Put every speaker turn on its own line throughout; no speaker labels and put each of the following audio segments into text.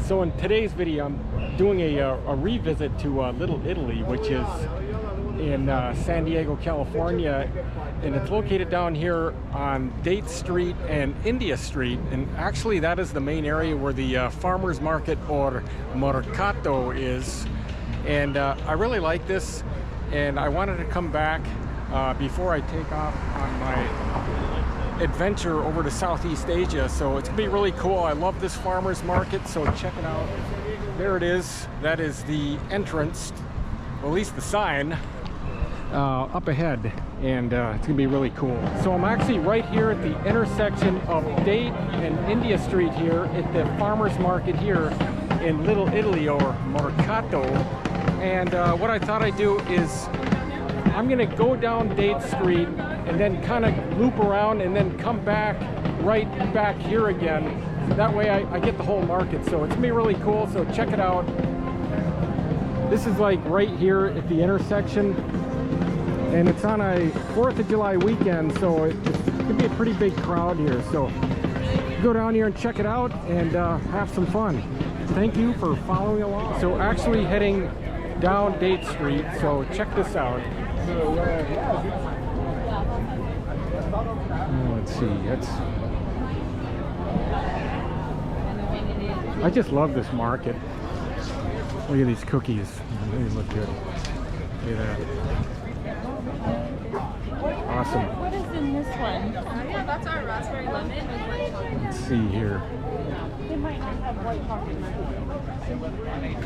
So in today's video, I'm doing a revisit to Little Italy, which is in San Diego, California, and it's located down here on Date Street and India Street. And actually, that is the main area where the farmers market, or Mercato, is. And I really like this, and I wanted to come back before I take off on my adventure over to Southeast Asia. So it's gonna be really cool. I love this farmers market, so check it out. There it is. That is the entrance, well, at least the sign up ahead, and it's gonna be really cool. So I'm actually right here at the intersection of Date and India Street here at the farmers market here in Little Italy, or Mercato. And what I thought I'd do is I'm gonna go down Date Street and then kind of loop around and then come back right back here again. That way I get the whole market. So it's gonna be really cool, so check it out. This is like right here at the intersection, and it's on a 4th of July weekend, so it's gonna be a pretty big crowd here. So go down here and check it out and have some fun. Thank you for following along. So actually heading down Date Street, so check this out. Let's see, I just love this market. Look at these cookies, they look good. Look at that. Awesome.
What is in this one? Yeah, that's our raspberry lemon with white chocolate.
Let's see here.
They might not have white chocolate.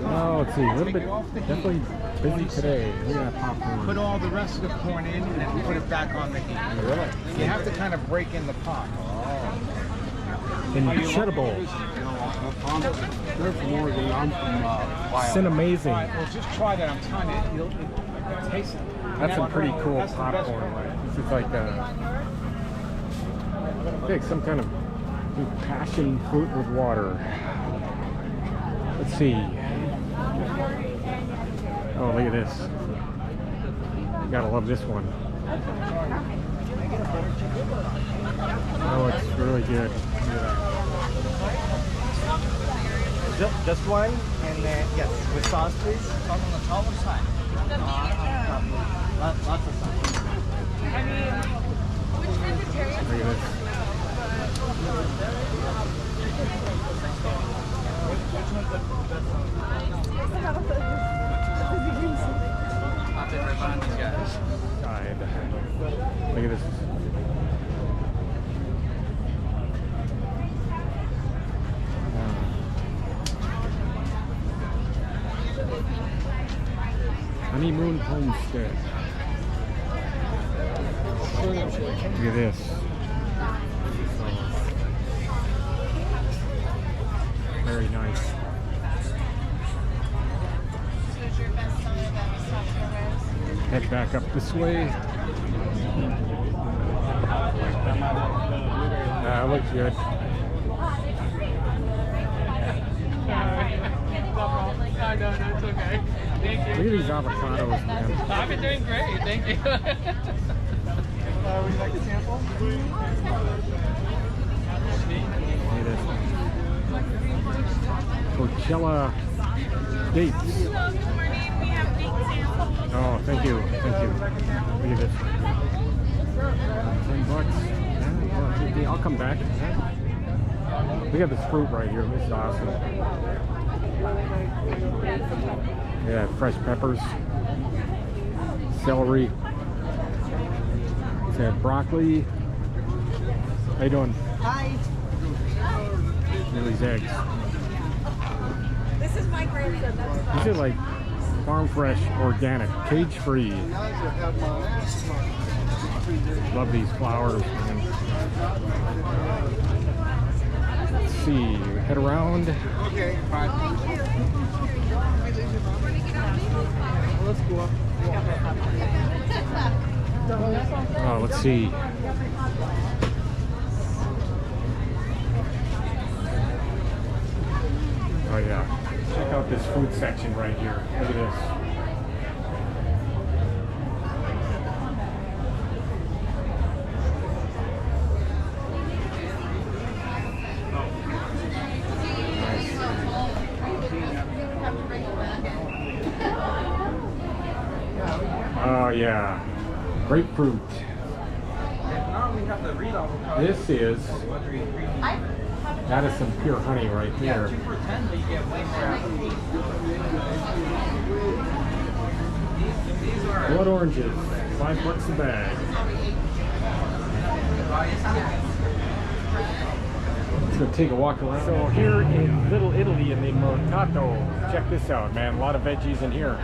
Oh, let's see, a little bit, definitely busy today. Look at that popcorn.
Put all the rest of the corn in and then put it back on the heat.
Really?
You have to kind of break in the pot.
Incredible.
They're from Oregon. I'm from
It's an amazing.
Well, just try that. I'm trying to it'll taste it.
That's some pretty cool popcorn. This is like I think some kind of passion fruit with water. Let's see. Oh, look at this. You gotta love this one. Oh, it's really good. Look at that.
Just one, and then yes, with sauce, please. Sauce on the taller side. Lots of sauce.
I mean, which vegetarian?
Look at this. Side. Look at this. Honeymoon Homestead. Look at this. Very nice. Head back up this way. That looks good.
No, it's okay. Thank you.
Look at these avocados, man.
I've been doing great, thank you. Would you like a sample?
Look at this. Coachella dates.
Good morning. We have big samples.
Oh, thank you. Thank you. Look at this. $10. Yeah, I'll come back. We got this fruit right here. This is awesome. Yeah, fresh peppers, celery. It's got broccoli. How you doing?
Hi.
Look at these eggs.
This is my grandson. That's
These are like farm fresh, organic, cage free. Love these flowers, man. Let's see, head around.
Okay, fine. Let's go up.
Oh, let's see. Oh yeah, check out this food section right here. Look at this. Nice. yeah. Grapefruit. This is, that is some pure honey right there.
2 for $10, but you get way more apple.
Blood oranges, $5 a bag. Let's go take a walk around. So here in Little Italy in the Mercato, check this out, man. A lot of veggies in here.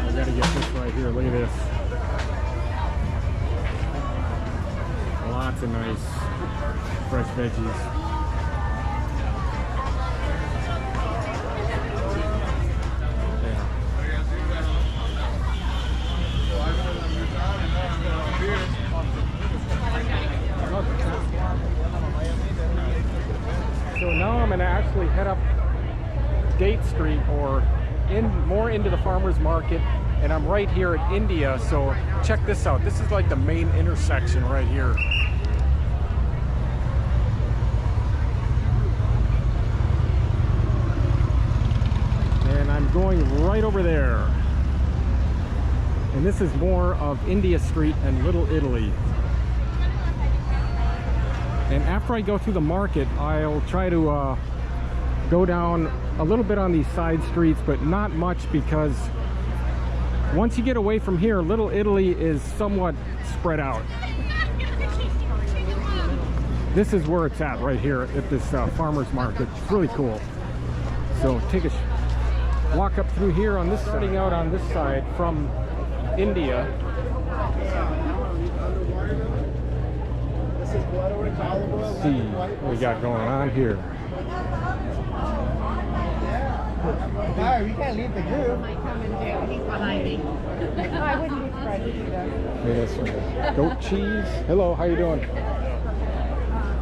I gotta get this right here. Look at this. Lots of nice fresh veggies. So now I'm going to actually head up Date Street or more into the farmers market, and I'm right here at India. So check this out. This is like the main intersection right here. And I'm going right over there. And this is more of India Street and Little Italy. And after I go through the market, I'll try to go down a little bit on these side streets, but not much, because once you get away from here, Little Italy is somewhat spread out. This is where it's at right here at this farmer's market. It's really cool. So take a walk up through here on this, starting out on this side from India. Let's see what we got going on here.
Alright, we can't leave the group.
He's behind me. No, I wouldn't be surprised to do that.
Maybe this one. Goat cheese. Hello, how you doing?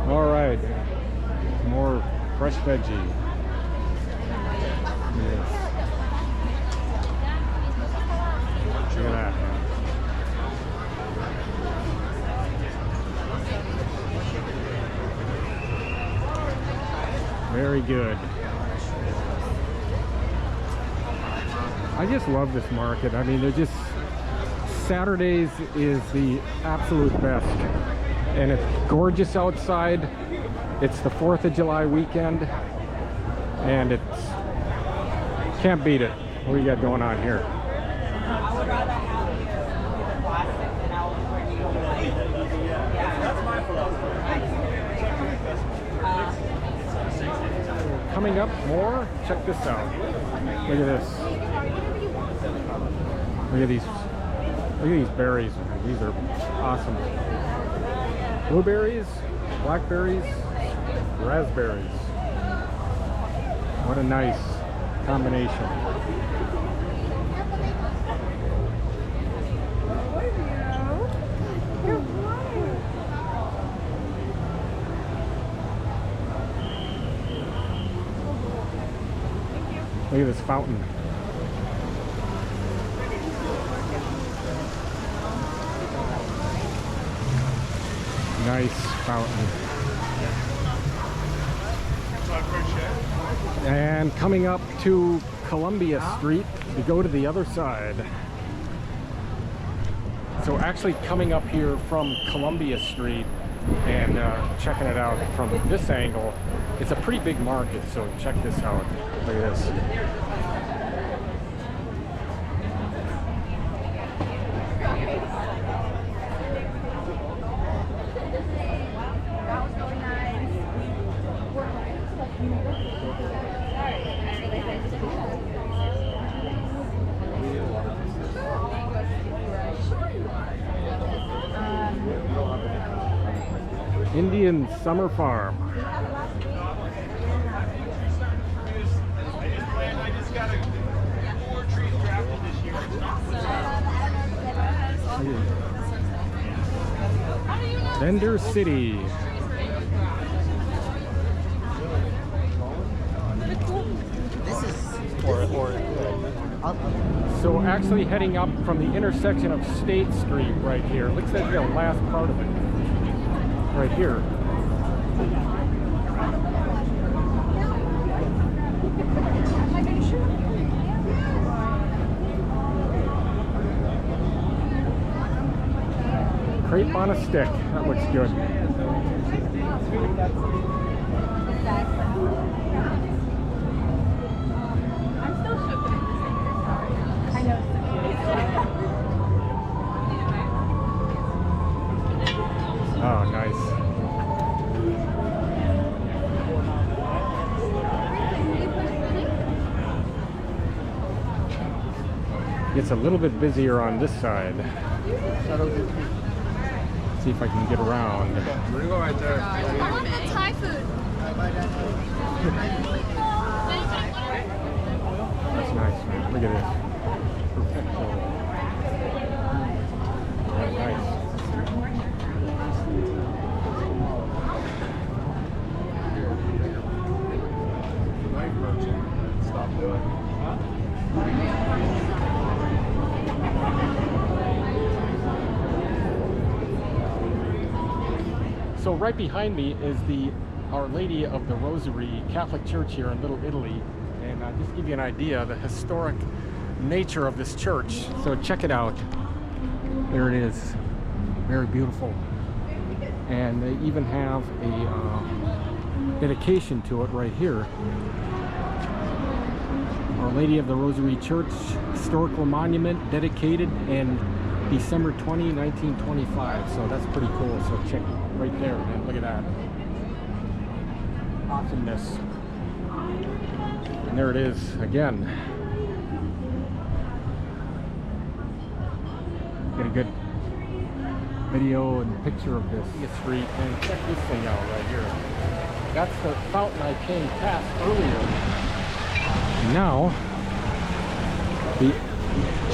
All right. More fresh veggie. Yes. Check it out. Very good. I just love this market. I mean, they're just, Saturdays is the absolute best. And it's gorgeous outside. It's the 4th of July weekend. And it's, can't beat it. What do you got going on here? Coming up more, check this out. Look at this. Look at these berries. These are awesome. Blueberries, blackberries, raspberries. What a nice combination. Look at this fountain. Nice fountain. And coming up to Columbia Street, we go to the other side. So actually coming up here from Columbia Street and checking it out from this angle, it's a pretty big market, so check this out. Look at this. Indian Summer Farm. Vendor City.
This is
So actually heading up from the intersection of State Street right here. Looks like the last part of it. Right here. Crepe on a stick. That looks good.
I'm still shook at this. I know.
Oh, nice. It's a little bit busier on this side. See if I can get around.
We're gonna go right there.
I want the Thai food.
That's nice, man. Look at this. Perfecto. Nice.
Stop doing.
So right behind me is the Our Lady of the Rosary Catholic Church here in Little Italy. And I'll just give you an idea of the historic nature of this church. So check it out. There it is. Very beautiful. And they even have a dedication to it right here. Our Lady of the Rosary Church, historical monument, dedicated in December 20, 1925. So that's pretty cool. So check right there, man. Look at that. Awesomeness. And there it is again. Get a good video and picture of this street. And check this thing out right here. That's the fountain I came past earlier. Now,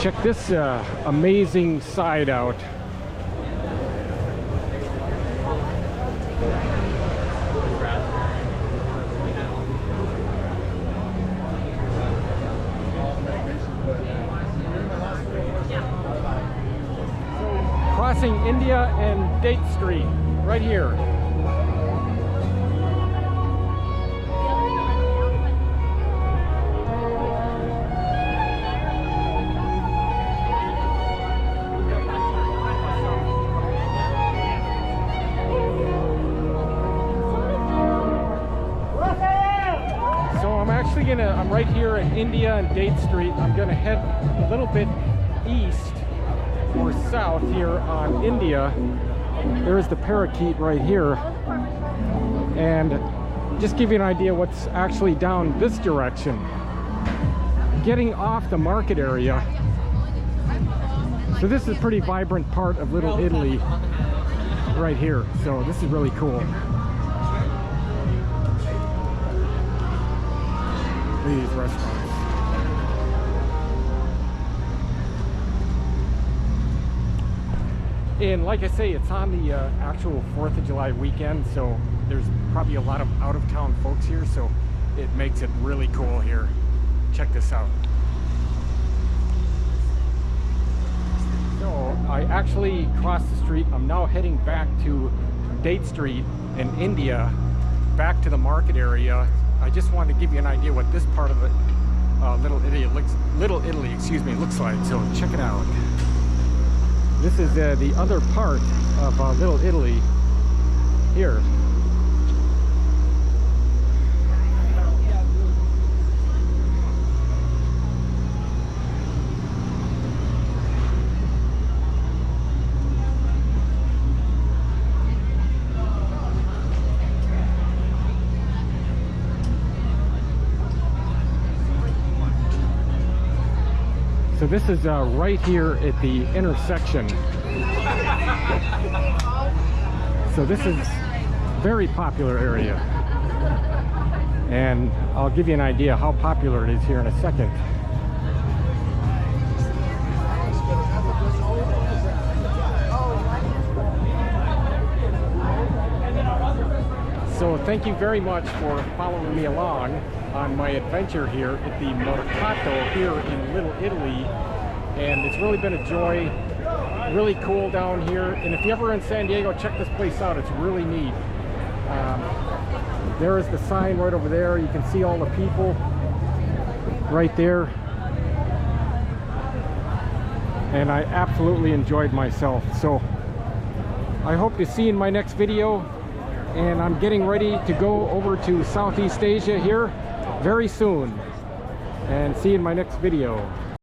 check this amazing side out. Crossing India and Date Street, right here. I'm right here in India and Date Street. I'm gonna head a little bit east or south here on India. There's the parakeet right here. And just give you an idea what's actually down this direction. Getting off the market area. So this is a pretty vibrant part of Little Italy right here. So this is really cool. These restaurants. And like I say, it's on the actual 4th of July weekend, so there's probably a lot of out-of-town folks here, so it makes it really cool here. Check this out. So I actually crossed the street. I'm now heading back to Date Street in India, back to the market area. I just wanted to give you an idea what this part of it, Little Italy looks like. So check it out. This is the other part of Little Italy here. So this is right here at the intersection. So this is a very popular area. And I'll give you an idea how popular it is here in a second. So thank you very much for following me along on my adventure here at the Mercato here in Little Italy. and it's really been a joy. Really cool down here, and if you're ever in San Diego, check this place out. It's really neat. There is the sign right over there. You can see all the people right there, and I absolutely enjoyed myself. So I hope to see you in my next video, and I'm getting ready to go over to Southeast Asia here very soon, and see you in my next video.